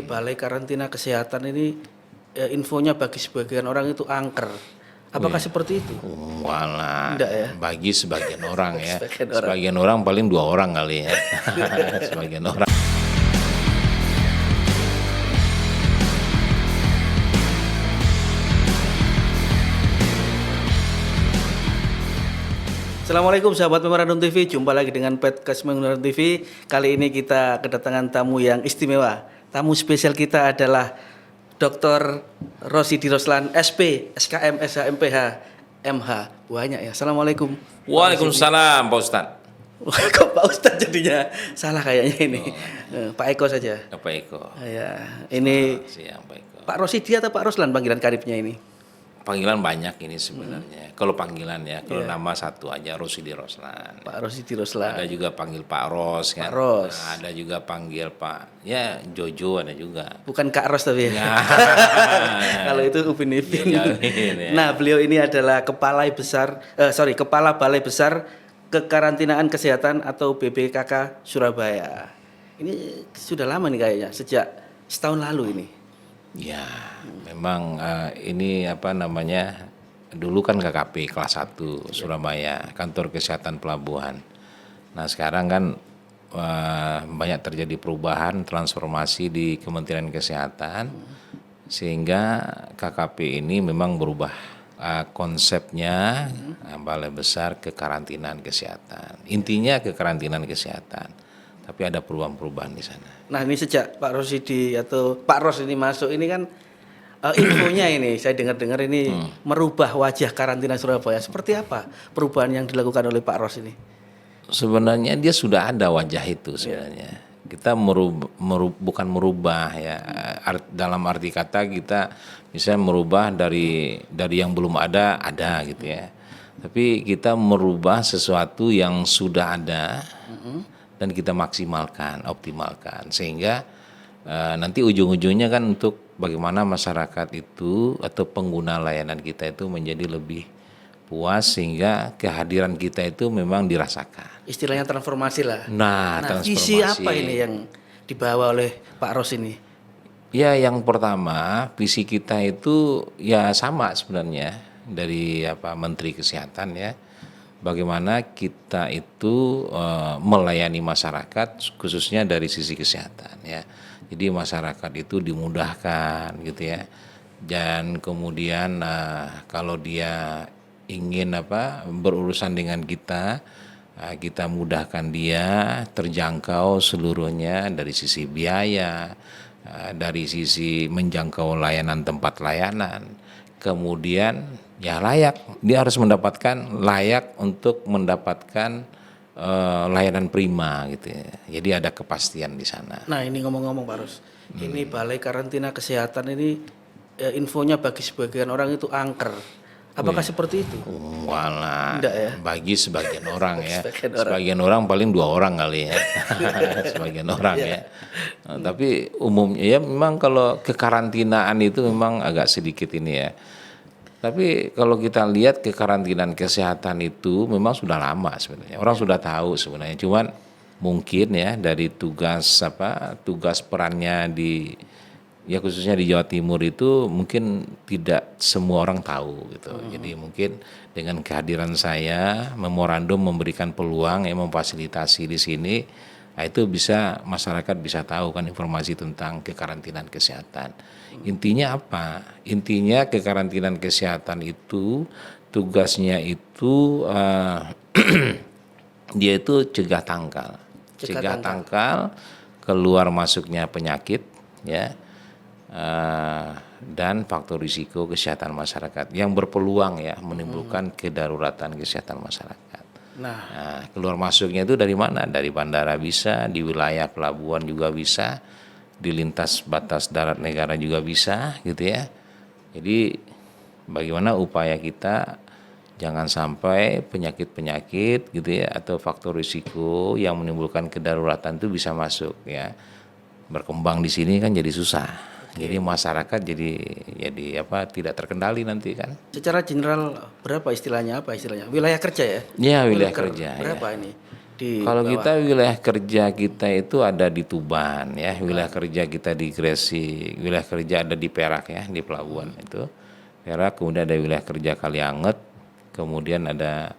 Balai karantina kesehatan ini infonya bagi sebagian orang itu angker. Apakah seperti itu? Walah, Enggak ya? bagi sebagian orang ya. Sebagian orang. Sebagian orang paling 2 orang kali ya. Sebagian orang. Assalamualaikum sahabat Memorandum TV, jumpa lagi dengan podcast Memorandum TV. Kali ini kita kedatangan tamu yang istimewa. Tamu spesial kita adalah Dr. Rosidi Roslan, SP, SKM, SH, MPH, MH. Banyak ya. Assalamualaikum. Waalaikumsalam Pak Ustadz. Kok Pak Ustadz jadinya salah kayaknya ini. Pak Eko saja. Pak Eko. Ya, ini Siang Pak Eko. Pak Rosidi atau Pak Roslan panggilan karibnya ini? Panggilan banyak ini sebenarnya. Kalau panggilan ya, kalau nama satu aja Rosidi Roslan. Pak Rosidi Roslan. Ada juga panggil Pak Ros kan. Pak Ros. Nah, ada juga panggil Pak Jojo ada juga. Bukan Kak Ros tapi ya. Ya. Kalau itu Upin Ipin. Ya. Nah, beliau ini adalah Kepala Balai Besar Kekarantinaan Kesehatan atau BPKK Surabaya. Ini sudah lama nih kayaknya, sejak setahun lalu ini. Ya, memang ini apa namanya, dulu kan KKP kelas 1 Surabaya, Kantor Kesehatan Pelabuhan. Nah sekarang kan banyak terjadi perubahan, transformasi di Kementerian Kesehatan, sehingga KKP ini memang berubah konsepnya, Balai Besar Kekarantinaan Kesehatan. Intinya kekarantinaan kesehatan. Tapi ada perubahan-perubahan di sana. Nah, ini sejak Pak Rosidi atau Pak Ros ini masuk ini kan infonya ini saya dengar-dengar ini merubah wajah karantina Surabaya. Seperti apa perubahan yang dilakukan oleh Pak Ros ini? Sebenarnya dia sudah ada wajah itu sebenarnya. Kita bukan merubah ya. Dalam arti kata kita misalnya merubah dari yang belum ada gitu ya. Tapi kita merubah sesuatu yang sudah ada. Dan kita maksimalkan, optimalkan, sehingga nanti ujung-ujungnya kan untuk bagaimana masyarakat itu atau pengguna layanan kita itu menjadi lebih puas, sehingga kehadiran kita itu memang dirasakan. Istilahnya transformasi lah. Nah, transformasi. Visi apa ini yang dibawa oleh Pak Ros ini? Ya, yang pertama visi kita itu ya sama sebenarnya dari Menteri Kesehatan ya. Bagaimana kita itu melayani masyarakat khususnya dari sisi kesehatan ya. Jadi masyarakat itu dimudahkan gitu ya. Dan kemudian kalau dia ingin berurusan dengan kita, kita mudahkan dia terjangkau seluruhnya dari sisi biaya, dari sisi menjangkau layanan tempat layanan. Kemudian ya layak, dia harus mendapatkan layak untuk mendapatkan layanan prima gitu ya. Jadi ada kepastian di sana. Nah, ini ngomong-ngomong Pak Ros, ini Balai Karantina Kesehatan ini infonya bagi sebagian orang itu angker. Apakah seperti itu? Walah, Enggak ya? bagi sebagian orang ya. Sebagian Sebagian orang paling 2 orang kali ya. Sebagian orang ya. Nah, tapi umumnya ya memang kalau kekarantinaan itu memang agak sedikit ini ya. Tapi kalau kita lihat kekarantinaan kesehatan itu memang sudah lama sebenarnya. Orang sudah tahu sebenarnya. Cuman mungkin ya dari tugas perannya ya khususnya di Jawa Timur itu mungkin tidak semua orang tahu gitu. Jadi mungkin dengan kehadiran saya, memorandum memberikan peluang memfasilitasi di sini, nah itu bisa masyarakat bisa tahu kan informasi tentang kekarantinaan kesehatan. Intinya apa? Intinya kekarantinaan kesehatan itu tugasnya itu dia itu cegah tangkal. Cegah tangkal keluar masuknya penyakit ya. Dan faktor risiko kesehatan masyarakat yang berpeluang ya menimbulkan kedaruratan kesehatan masyarakat. Nah, keluar masuknya itu dari mana? Dari bandara bisa, di wilayah pelabuhan juga bisa, di lintas batas darat negara juga bisa gitu ya. Jadi bagaimana upaya kita jangan sampai penyakit-penyakit gitu ya atau faktor risiko yang menimbulkan kedaruratan itu bisa masuk ya. Berkembang di sini kan jadi susah. Jadi masyarakat jadi tidak terkendali nanti kan. Secara general berapa istilahnya? Wilayah kerja ya? Ya, wilayah kerja. Berapa ya. ini? di Kalau bawah? kita wilayah kerja kita itu ada di Tuban ya, wilayah kerja kita di Gresik, wilayah kerja ada di Perak ya, di pelabuhan itu. Perak, kemudian ada wilayah kerja Kalianget, kemudian ada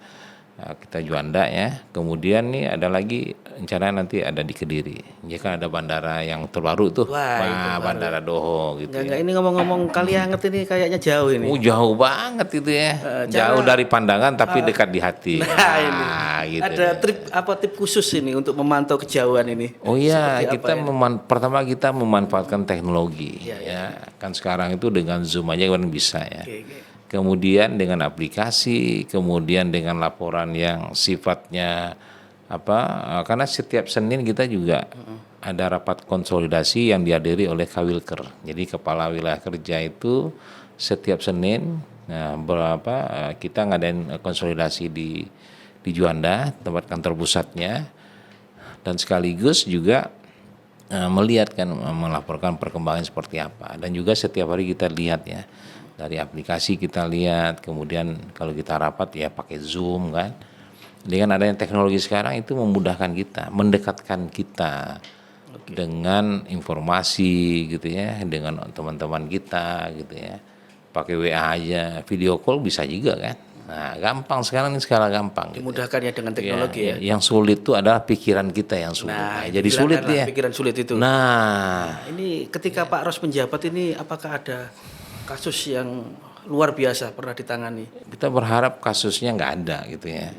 kita Juanda ya, kemudian nih ada lagi rencana nanti ada di Kediri. Jadi kan ada bandara yang terbaru tuh, Wah, itu baru. Bandara Doho gitu Enggak, ya. ini ngomong-ngomong Kalianget ini kayaknya jauh ini. Jauh banget itu ya, jauh dari pandangan tapi dekat di hati. Nah, ini Gitu ada deh. tip khusus ini untuk memantau kejauhan ini. Oh iya, Seperti apa kita ini? pertama kita memanfaatkan teknologi ya. Kan sekarang itu dengan Zoom aja kan bisa ya. Oke, oke. Kemudian dengan aplikasi, kemudian dengan laporan yang sifatnya apa? Karena setiap Senin kita juga ada rapat konsolidasi yang dihadiri oleh Kawilker. Jadi kepala wilayah kerja itu setiap Senin, nah kita ngadain konsolidasi di Juanda, tempat kantor pusatnya, dan sekaligus juga melihat kan, melaporkan perkembangan seperti apa, dan juga setiap hari kita lihat ya dari aplikasi kita lihat, kemudian kalau kita rapat ya pakai Zoom kan. Dengan adanya teknologi sekarang itu memudahkan kita, mendekatkan kita dengan informasi gitu ya, dengan teman-teman kita gitu ya. Pakai WA aja, video call bisa juga kan. Nah, gampang sekarang, ini skala gampang gitu. Dimudahkan ya dengan teknologi ya. Yang sulit itu adalah pikiran kita yang sulit. Nah, Jadi sulit dihilangkanlah ya. pikiran sulit itu. Nah, Ini ketika Pak Ros menjabat ini apakah ada kasus yang luar biasa pernah ditangani? kita berharap kasusnya nggak ada gitu ya.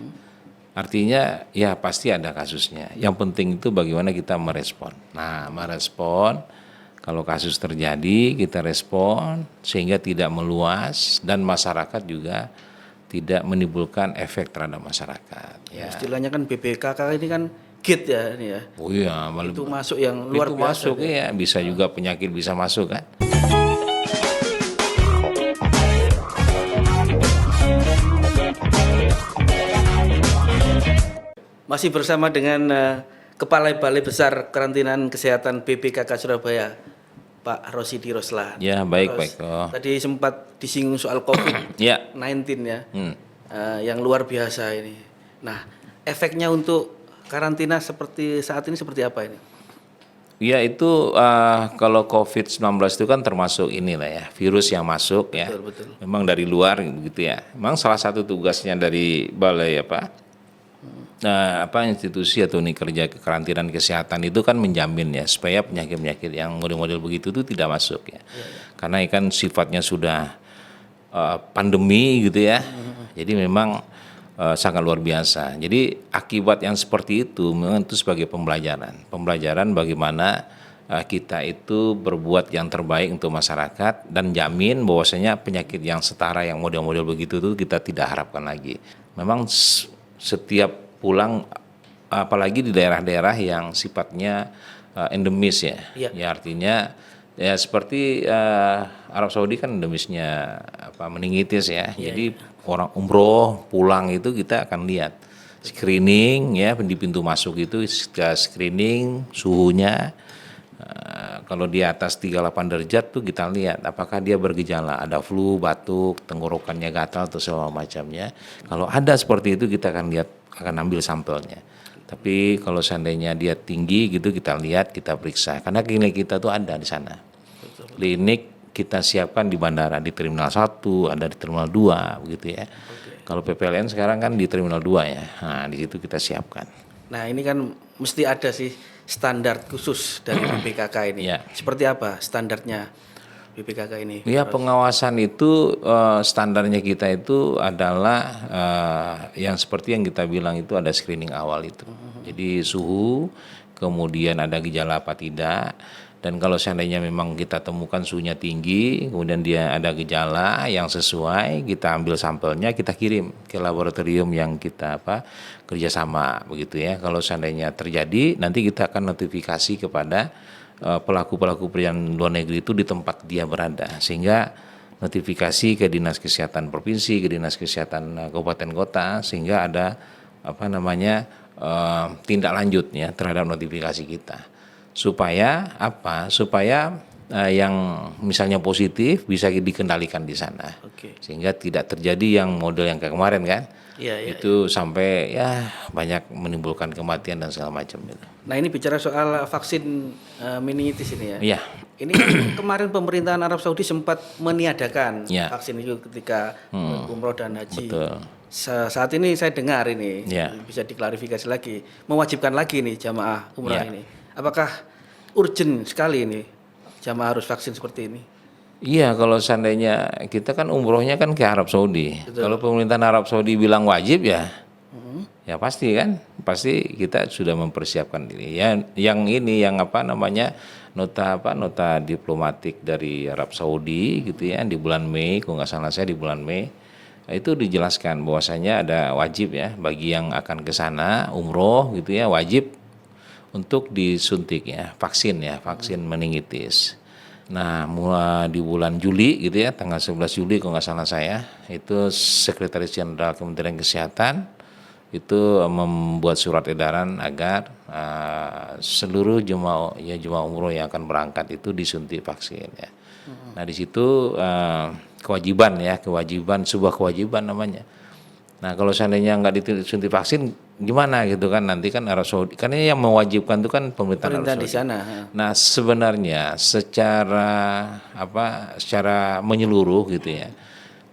Artinya ya pasti ada kasusnya. Yang penting itu bagaimana kita merespon. Nah, merespon kalau kasus terjadi kita respon sehingga tidak meluas dan masyarakat juga tidak menimbulkan efek terhadap masyarakat. Ya. Istilahnya kan BPKK ini kan gate ya ini ya. Oh iya, Itu masuk yang luar itu biasa. masuk ya, bisa juga penyakit bisa masuk kan. Masih bersama dengan Kepala Balai Besar Karantinaan Kesehatan BPKK Surabaya, Pak Rosidi Roslan. Ya, baik Ros, baik. Oh. Tadi sempat disinggung soal COVID-19 Ya. ya, yang luar biasa ini. Nah, efeknya untuk karantina seperti saat ini seperti apa ini? Ya itu kalau COVID-19 itu kan termasuk inilah ya, virus yang masuk ya. Betul, betul. Memang dari luar begitu ya. Memang salah satu tugasnya dari balai institusi atau unit kerja kekarantinaan kesehatan itu kan menjamin ya supaya penyakit-penyakit yang model-model begitu itu tidak masuk ya. Karena kan sifatnya sudah pandemi gitu ya. Jadi memang sangat luar biasa. Jadi akibat yang seperti itu memang itu sebagai pembelajaran bagaimana kita itu berbuat yang terbaik untuk masyarakat dan jamin bahwasanya penyakit yang setara yang model-model begitu itu kita tidak harapkan lagi. Memang setiap pulang apalagi di daerah-daerah yang sifatnya endemis ya. Ya artinya ya seperti Arab Saudi kan endemisnya meningitis ya. Jadi orang umroh pulang itu kita akan lihat screening ya di pintu masuk itu kita screening suhunya. Kalau di atas 38 derajat tuh kita lihat apakah dia bergejala, ada flu, batuk, tenggorokannya gatal atau segala macamnya. Kalau ada seperti itu kita akan lihat, akan ambil sampelnya. Tapi kalau seandainya dia tinggi gitu kita lihat, kita periksa. Karena klinik kita tuh ada di sana. Klinik kita siapkan di bandara, di Terminal 1, ada di Terminal 2 begitu ya. Kalau PPLN sekarang kan di Terminal 2 ya. Nah, di situ kita siapkan. Nah, ini kan mesti ada sih standar khusus dari BPKK ini. Ya. Seperti apa standarnya BPKK ini? Ya, pengawasan itu standarnya kita itu adalah yang seperti yang kita bilang itu ada screening awal itu. Jadi suhu, kemudian ada gejala apa tidak, dan kalau seandainya memang kita temukan suhunya tinggi, kemudian dia ada gejala yang sesuai, kita ambil sampelnya, kita kirim ke laboratorium yang kita kerjasama begitu ya. Kalau seandainya terjadi, nanti kita akan notifikasi kepada pelaku-pelaku perjalanan luar negeri itu di tempat dia berada, sehingga notifikasi ke Dinas Kesehatan Provinsi, ke Dinas Kesehatan Kabupaten Kota, sehingga ada tindak lanjutnya terhadap notifikasi kita. Supaya yang misalnya positif bisa dikendalikan di sana. Oke. Sehingga tidak terjadi yang model yang kayak kemarin kan. Iya, iya. Itu sampai ya banyak menimbulkan kematian dan segala macam itu. Nah, ini bicara soal vaksin meningitis ini ya. Iya. Ini kan kemarin pemerintahan Arab Saudi sempat meniadakan Ya. vaksin itu ketika umroh dan haji. Betul. Saat ini saya dengar ini Ya. bisa diklarifikasi lagi, mewajibkan lagi nih jamaah umrah Ya. ini. Apakah urgent sekali ini jamaah harus vaksin seperti ini? Iya, kalau seandainya kita kan umrohnya kan ke Arab Saudi. Kalau pemerintahan Arab Saudi bilang wajib ya, ya pasti kan, pasti kita sudah mempersiapkan diri. Ya, yang ini yang apa namanya nota diplomatik dari Arab Saudi gitu ya di bulan Mei, kalau nggak salah saya di bulan Mei itu dijelaskan bahwasanya ada wajib ya bagi yang akan ke sana umroh gitu ya wajib untuk disuntik ya vaksin meningitis. Nah, mulai di bulan Juli gitu ya, tanggal 11 Juli kalau nggak salah saya, itu Sekretaris Jenderal Kementerian Kesehatan itu membuat surat edaran agar seluruh jemaah umroh yang akan berangkat itu disuntik vaksin ya. Nah, di situ sebuah kewajiban namanya. Nah, kalau seandainya nggak disuntik vaksin gimana gitu kan, nanti kan Arab Saudi kan ini yang mewajibkan itu kan pemerintah Arab Saudi di sana. Nah, sebenarnya secara menyeluruh gitu ya,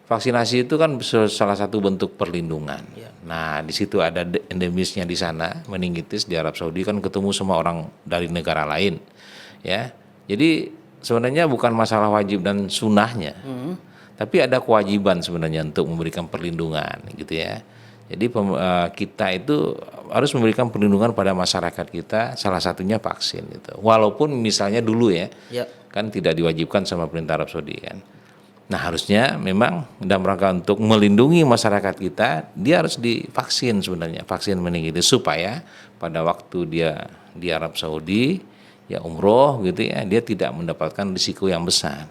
vaksinasi itu kan salah satu bentuk perlindungan. Nah, di situ ada endemisnya di sana, meningitis di Arab Saudi kan ketemu sama orang dari negara lain, ya. Jadi sebenarnya bukan masalah wajib dan sunahnya, tapi ada kewajiban sebenarnya untuk memberikan perlindungan, gitu ya. Jadi kita itu harus memberikan perlindungan pada masyarakat kita, salah satunya vaksin itu. Walaupun misalnya dulu ya, kan tidak diwajibkan sama pemerintah Arab Saudi kan. Nah, harusnya memang dalam rangka untuk melindungi masyarakat kita, dia harus divaksin sebenarnya, vaksin meningitis supaya pada waktu dia di Arab Saudi ya umroh gitu ya, dia tidak mendapatkan risiko yang besar.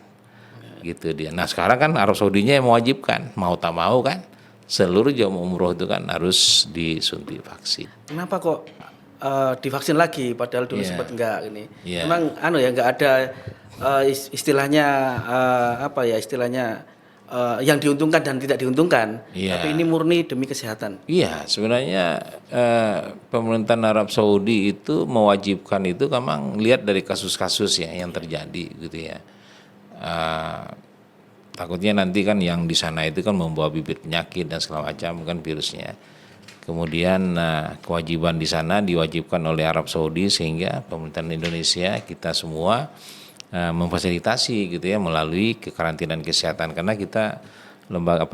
Gitu dia. Nah, sekarang kan Arab Saudinya yang mewajibkan, mau tak mau kan seluruh jemaah umroh itu kan harus disuntik vaksin. Kenapa kok divaksin lagi padahal dulu sempat enggak ini? Yeah. Emang enggak ada istilahnya yang diuntungkan dan tidak diuntungkan. Yeah. Tapi ini murni demi kesehatan. Iya, sebenarnya pemerintahan Arab Saudi itu mewajibkan itu memang lihat dari kasus-kasus ya yang terjadi gitu ya. Takutnya nanti kan yang di sana itu kan membawa bibit penyakit dan segala macam kan virusnya. Kemudian kewajiban di sana diwajibkan oleh Arab Saudi sehingga pemerintahan Indonesia kita semua memfasilitasi gitu ya melalui kekarantinaan kesehatan karena kita lembaga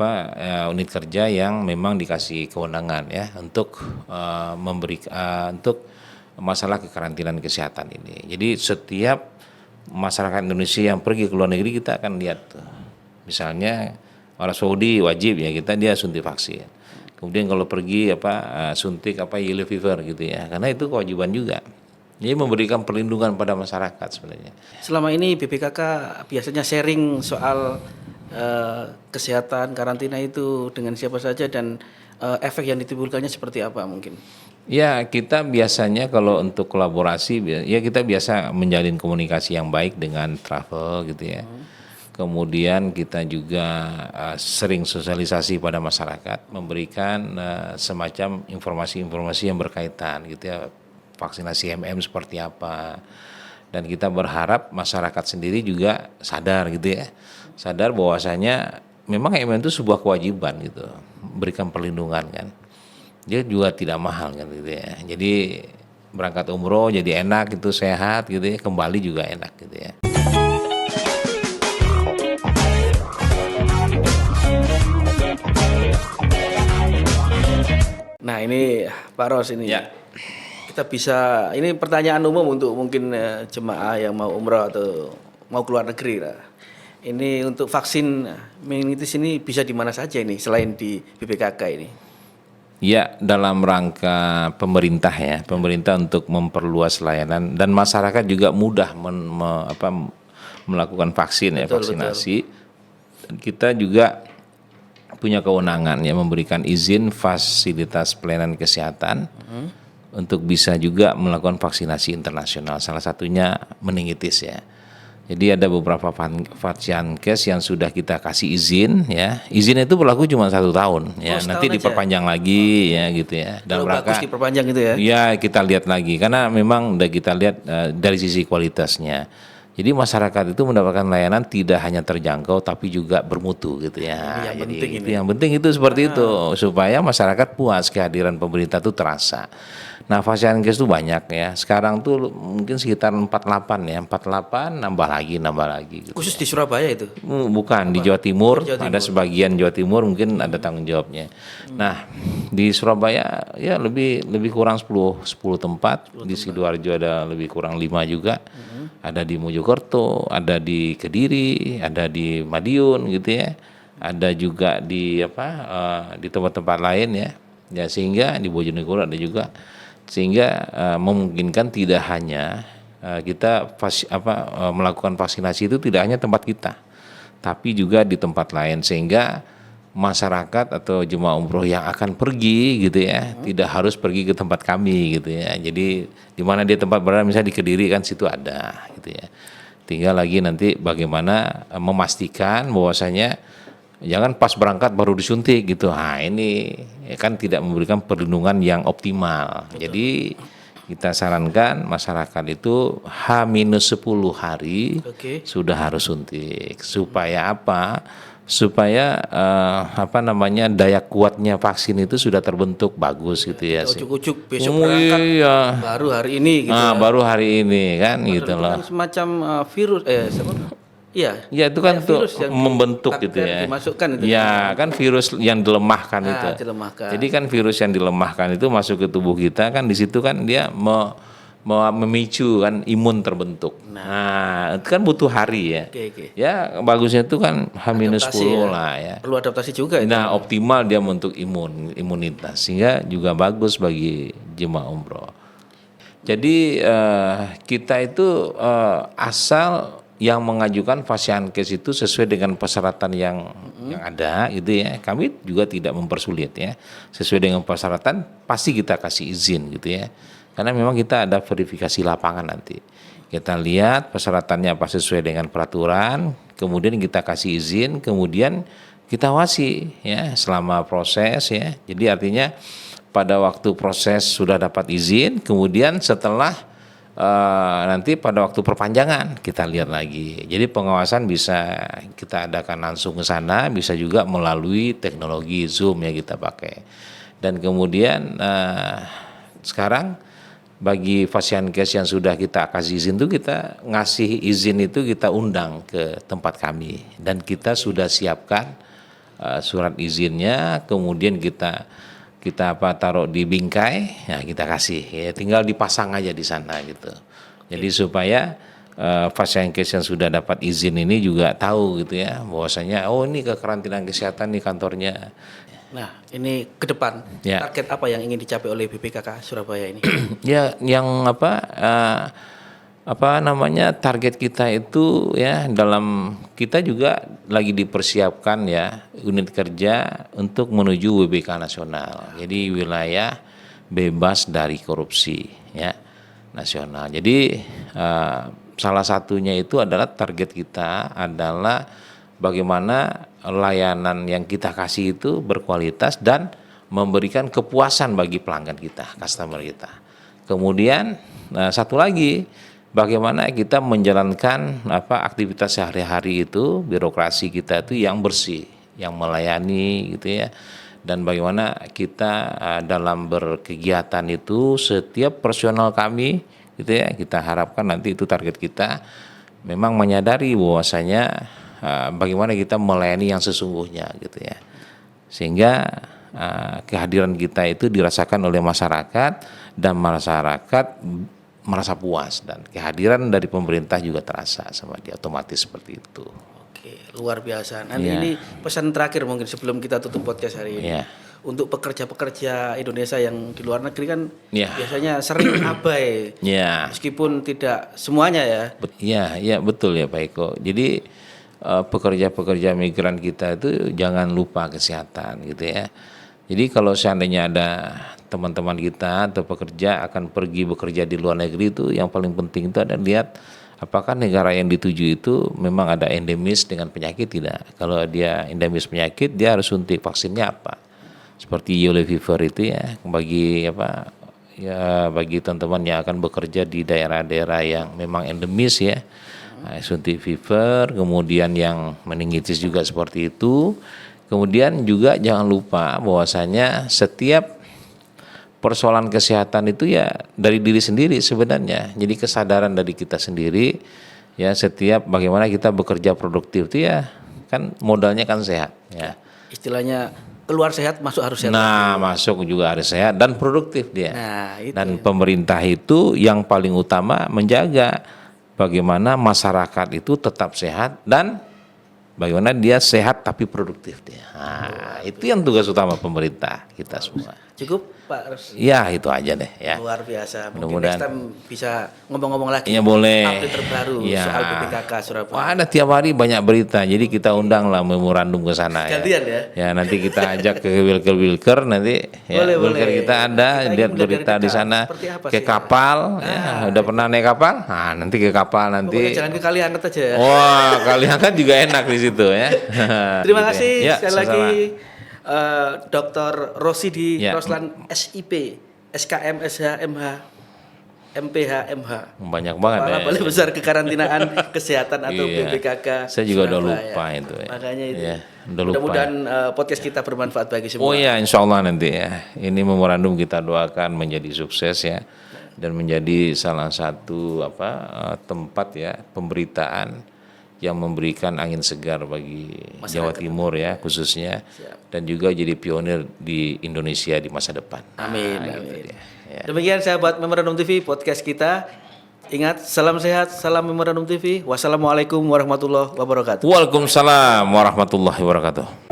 unit kerja yang memang dikasih kewenangan ya untuk untuk masalah kekarantinaan kesehatan ini. Jadi setiap masyarakat Indonesia yang pergi ke luar negeri kita akan lihat tuh. Misalnya Arab Saudi wajib ya dia suntik vaksin. Kemudian kalau pergi suntik yellow fever gitu ya. Karena itu kewajiban juga. Jadi memberikan perlindungan pada masyarakat sebenarnya. Selama ini BPKK biasanya sharing soal kesehatan karantina itu dengan siapa saja dan efek yang ditimbulkannya seperti apa mungkin? Ya, kita biasanya kalau untuk kolaborasi ya kita biasa menjalin komunikasi yang baik dengan travel gitu ya. Kemudian kita juga sering sosialisasi pada masyarakat, memberikan semacam informasi-informasi yang berkaitan gitu ya, vaksinasi seperti apa. Dan kita berharap masyarakat sendiri juga sadar gitu ya, sadar bahwasanya memang itu sebuah kewajiban gitu, berikan perlindungan kan. Dia juga tidak mahal kan gitu ya. Jadi berangkat umroh jadi enak gitu, sehat gitu ya, kembali juga enak gitu ya. Nah, ini Pak Ros ini. Ya. Kita bisa ini pertanyaan umum untuk mungkin jemaah yang mau umroh atau mau keluar negeri lah. Ini untuk vaksin meningitis ini bisa di mana saja ini selain di BPKK ini? Ya, dalam rangka pemerintah ya, pemerintah untuk memperluas layanan dan masyarakat juga mudah melakukan vaksin ya, vaksinasi. Dan kita juga punya kewenangan ya memberikan izin fasilitas pelayanan kesehatan untuk bisa juga melakukan vaksinasi internasional. Salah satunya meningitis ya. Jadi ada beberapa Vaciankes yang sudah kita kasih izin ya. Izin itu berlaku cuma 1 tahun ya. setahun Nanti aja. diperpanjang lagi ya gitu ya. Kalau bagus diperpanjang gitu ya. Ya kita lihat lagi karena memang udah kita lihat dari sisi kualitasnya. Jadi masyarakat itu mendapatkan layanan tidak hanya terjangkau tapi juga bermutu gitu ya. Yang Jadi penting itu yang penting itu seperti itu supaya masyarakat puas kehadiran pemerintah itu terasa. Nah, Vaciankes itu banyak ya. Sekarang tuh mungkin sekitar 48 ya, 48 nambah lagi gitu. Khusus di Surabaya itu. Bukan di Jawa Timur, Jawa Timur. ada sebagian Jawa Timur mungkin ada tanggung jawabnya. Nah, di Surabaya ya lebih kurang 10 tempat, di Sidoarjo ada lebih kurang 5 juga. Ada di Mojokerto, ada di Kediri, ada di Madiun gitu ya. Ada juga di di tempat-tempat lain ya. Ya sehingga di Bojonegoro ada juga. Sehingga memungkinkan tidak hanya kita melakukan vaksinasi itu tidak hanya tempat kita, tapi juga di tempat lain sehingga masyarakat atau jemaah umroh yang akan pergi gitu ya tidak harus pergi ke tempat kami gitu ya. Jadi di mana dia tempat berada misalnya di Kediri kan situ ada gitu ya. Tinggal lagi nanti bagaimana memastikan bahwasanya jangan pas berangkat baru disuntik gitu. Nah ini kan tidak memberikan perlindungan yang optimal. Jadi kita sarankan masyarakat itu H-10 hari sudah harus suntik. Supaya apa? Supaya daya kuatnya vaksin itu sudah terbentuk bagus gitu ya. Ujuk-ujuk besok berangkat baru hari ini gitu. Baru hari ini kan gitu loh. Kan semacam virus Iya. Ya itu kan tuh membentuk gitu ya. Dimasukkan itu. Ya kan virus yang dilemahkan itu. Dilemahkan. Jadi kan virus yang dilemahkan itu masuk ke tubuh kita kan di situ kan dia memicu kan imun terbentuk. Nah, itu kan butuh hari ya. Ya bagusnya itu kan H-10 lah ya. Perlu adaptasi juga itu. Nah, optimal dia untuk imunitas sehingga juga bagus bagi jemaah umroh. Jadi kita itu asal yang mengajukan Vaciankes itu sesuai dengan persyaratan yang ada gitu ya. Kami juga tidak mempersulit ya. Sesuai dengan persyaratan pasti kita kasih izin gitu ya. Karena memang kita ada verifikasi lapangan nanti. Kita lihat persyaratannya apa sesuai dengan peraturan, kemudian kita kasih izin, kemudian kita awasi ya selama proses ya. Jadi artinya pada waktu proses sudah dapat izin, kemudian setelah nanti pada waktu perpanjangan kita lihat lagi. Jadi pengawasan bisa kita adakan langsung ke sana, bisa juga melalui teknologi Zoom ya kita pakai. Dan kemudian sekarang bagi Vaciankes yang sudah kita kasih izin itu kita ngasih izin itu kita undang ke tempat kami dan kita sudah siapkan surat izinnya, kemudian kita taruh di bingkai, ya kita kasih, ya tinggal dipasang aja di sana gitu. Jadi supaya Vaciankes yang sudah dapat izin ini juga tahu gitu ya, bahwasanya oh ini kekarantinaan kesehatan nih kantornya. Nah ini ke depan target apa yang ingin dicapai oleh BPKK Surabaya ini? Ya yang target kita itu ya dalam kita juga lagi dipersiapkan ya unit kerja untuk menuju WBK nasional. Jadi wilayah bebas dari korupsi ya nasional. Jadi salah satunya itu adalah target kita adalah bagaimana layanan yang kita kasih itu berkualitas dan memberikan kepuasan bagi pelanggan kita, customer kita. Kemudian satu lagi bagaimana kita menjalankan aktivitas sehari-hari itu, birokrasi kita itu yang bersih, yang melayani gitu ya. Dan bagaimana kita dalam berkegiatan itu setiap personal kami gitu ya, kita harapkan nanti itu target kita memang menyadari bahwasanya bagaimana kita melayani yang sesungguhnya gitu ya. Sehingga kehadiran kita itu dirasakan oleh masyarakat dan masyarakat merasa puas dan kehadiran dari pemerintah juga terasa sama dia otomatis seperti itu. Oke, luar biasa. Nanti ini pesan terakhir mungkin sebelum kita tutup podcast hari ini. Untuk pekerja-pekerja Indonesia yang di luar negeri kan biasanya sering abai. Meskipun tidak semuanya ya. Iya, betul ya Pak Eko. Jadi pekerja-pekerja migran kita itu jangan lupa kesehatan gitu ya. Jadi kalau seandainya ada teman-teman kita atau pekerja akan pergi bekerja di luar negeri itu yang paling penting itu ada lihat apakah negara yang dituju itu memang ada endemis dengan penyakit tidak? Kalau dia endemis penyakit, dia harus suntik vaksinnya apa? Seperti yellow fever itu ya, bagi apa? Ya bagi teman-teman yang akan bekerja di daerah-daerah yang memang endemis ya, suntik fever, kemudian yang meningitis juga seperti itu. Kemudian juga jangan lupa bahwasanya setiap persoalan kesehatan itu ya dari diri sendiri sebenarnya. Jadi kesadaran dari kita sendiri ya, setiap bagaimana kita bekerja produktif itu ya kan modalnya kan sehat ya. Istilahnya keluar sehat, masuk harus sehat. Nah, masuk juga harus sehat dan produktif dia. Nah, itu Dan pemerintah itu yang paling utama menjaga bagaimana masyarakat itu tetap sehat dan bagaimana dia sehat tapi produktif dia. Nah, itu yang tugas utama pemerintah kita semua. cukup Pak Ros. Ya, itu aja deh ya. Luar biasa. Mungkin Mudah-mudahan. next time bisa ngomong-ngomong lagi. Ya boleh. Update terbaru Ya. soal BPKK Surabaya. Wah, ada tiap hari banyak berita. Jadi kita undang lah memorandum ke sana ya. Gantian ya. Ya, nanti kita ajak ke Wilker nanti ya. Boleh, Wilker boleh. kita ada Kita ingin lihat melihat berita dari di dekat. sana. Seperti apa Ke sih? kapal ya. Udah pernah naik kapal? Nah, nanti ke kapal Pokoknya nanti. jangan ke Kalianget aja ya. Wah, kalian kan juga enak di situ ya. Terima Gitu kasih ya. Ya, sekali sama-sama. lagi Dr. Rosidi Ya. Roslan SIP, SKM, SH, MH, MPH, MH. Banyak banget Kepala ya. Balai Besar Kekarantinaan Kesehatan atau Iya. BPKK. Saya juga udah Surabaya. lupa itu ya. Makanya itu. Iya, udah lupa. Mudah-mudahan podcast kita bermanfaat bagi semua. Oh iya, insya Allah nanti ya. Ini memorandum kita doakan menjadi sukses ya, dan menjadi salah satu tempat ya pemberitaan yang memberikan angin segar bagi Jawa Timur ya khususnya, dan juga jadi pionir di Indonesia di masa depan. Amin. Nah, Amin. gitu dia. Ya. Demikian sahabat Memorandum TV podcast kita. Ingat, salam sehat, salam Memorandum TV. Wassalamualaikum warahmatullahi wabarakatuh. Waalaikumsalam warahmatullahi wabarakatuh.